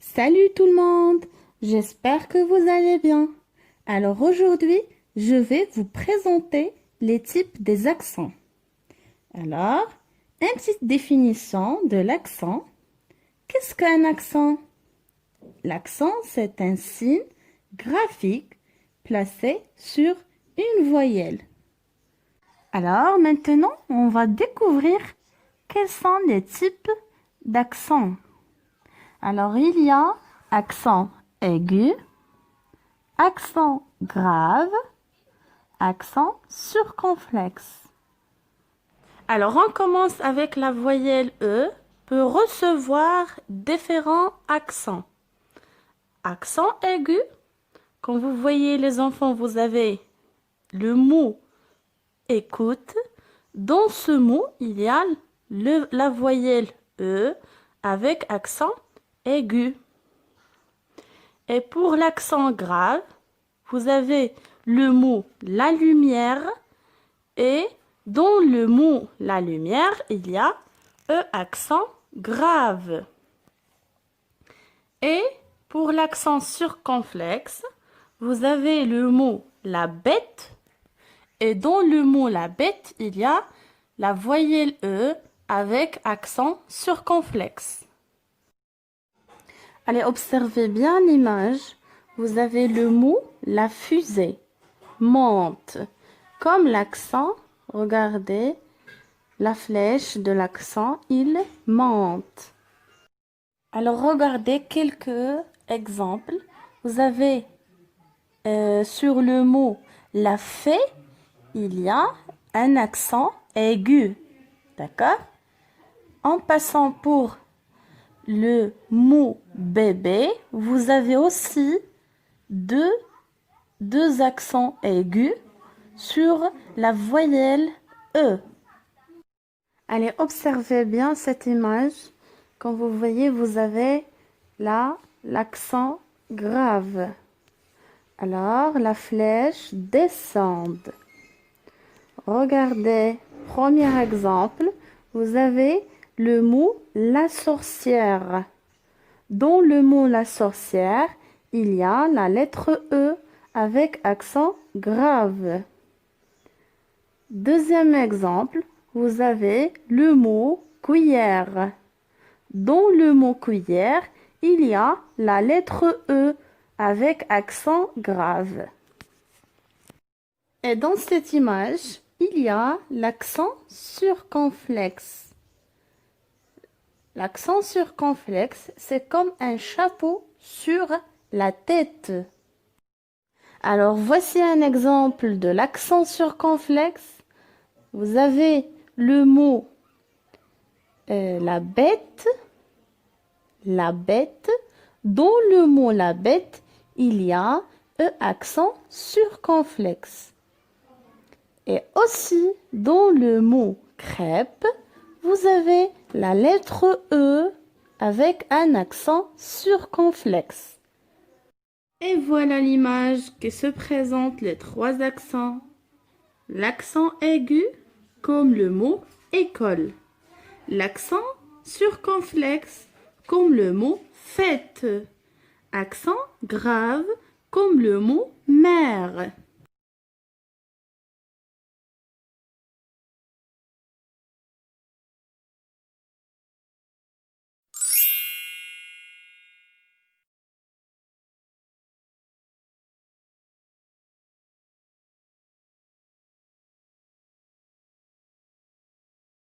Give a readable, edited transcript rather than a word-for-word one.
Salut tout le monde, j'espère que vous allez bien. Alors aujourd'hui, je vais vous présenter les types des accents. Alors, une petite définition de l'accent. Qu'est-ce qu'un accent? L'accent, c'est un signe graphique placé sur une voyelle. Alors maintenant, on va découvrir quels sont les types d'accents. Alors, il y a accent aigu, accent grave, accent circonflexe. Alors, on commence avec la voyelle E, peut recevoir différents accents. Accent aigu, quand vous voyez les enfants, vous avez le mot écoute. Dans ce mot, il y a la voyelle E avec accent aigu. Et pour l'accent grave, vous avez le mot la lumière et dans le mot la lumière, il y a accent grave. Et pour l'accent circonflexe, vous avez le mot la bête et dans le mot la bête, il y a la voyelle E avec accent circonflexe. Allez, observez bien l'image. Vous avez le mot la fusée, monte. Comme l'accent, regardez, la flèche de l'accent, il monte. Alors, regardez quelques exemples. Vous avez sur le mot la fée, il y a un accent aigu. D'accord? En passant pour le mot bébé, vous avez aussi deux accents aigus sur la voyelle E. Allez, observez bien cette image. Comme vous voyez, vous avez là l'accent grave. Alors, la flèche descend. Regardez, premier exemple, vous avez le mot la sorcière. Dans le mot la sorcière, il y a la lettre E avec accent grave. Deuxième exemple, vous avez le mot cuillère. Dans le mot cuillère, il y a la lettre E avec accent grave. Et dans cette image, il y a l'accent circonflexe. L'accent circonflexe, c'est comme un chapeau sur la tête. Alors, voici un exemple de l'accent circonflexe. Vous avez le mot la bête. La bête. Dans le mot la bête, il y a accent circonflexe. Et aussi, dans le mot crêpe, vous avez la lettre E avec un accent circonflexe. Et voilà l'image que se présentent les trois accents. L'accent aigu, comme le mot école. L'accent circonflexe, comme le mot fête. Accent grave, comme le mot mère.